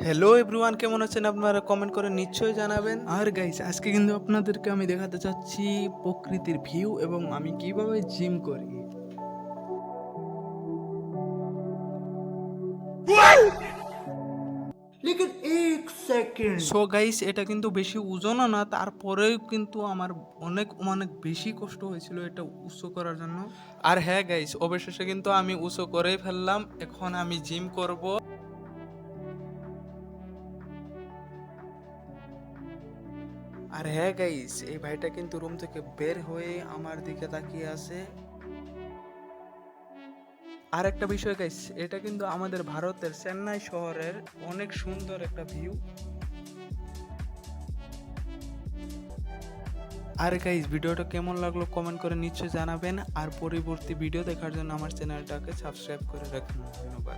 Hello everyone, কেমন আছেন আপনারা? কমেন্ট করে নিশ্চয়ই জানাবেন। আর গাইস, আজকে কিন্তু আপনাদেরকে আমি দেখাতে চাচ্ছি প্রকৃতির ভিউ এবং আমি কিভাবে জিম করি। लेकिन एक सेकंड সো গাইস, এটা কিন্তু বেশি ওজনও না, তারপরেও কিন্তু আমার অনেক অনেক বেশি কষ্ট হয়েছিল এটা উঁচু করার জন্য। আর হ্যাঁ গাইস, অবশেষে কিন্তু আমি উঁচু করেই ফেললাম। এখন আমি জিম করব। আর হ্যাঁ গাইস, এই ভাইটা কিন্তু রুম থেকে বের হয়ে আমার দিকে তাকিয়ে আছে। আর একটা বিষয় গাইস, এটা কিন্তু আমাদের ভারতের চেন্নাই শহরের অনেক সুন্দর একটা ভিউ। আর গাইস, ভিডিওটা কেমন লাগলো কমেন্ট করে নিশ্চয়ই জানাবেন। আর পরবর্তী ভিডিও দেখার জন্য আমার চ্যানেলটাকে সাবস্ক্রাইব করে রাখুন। ধন্যবাদ।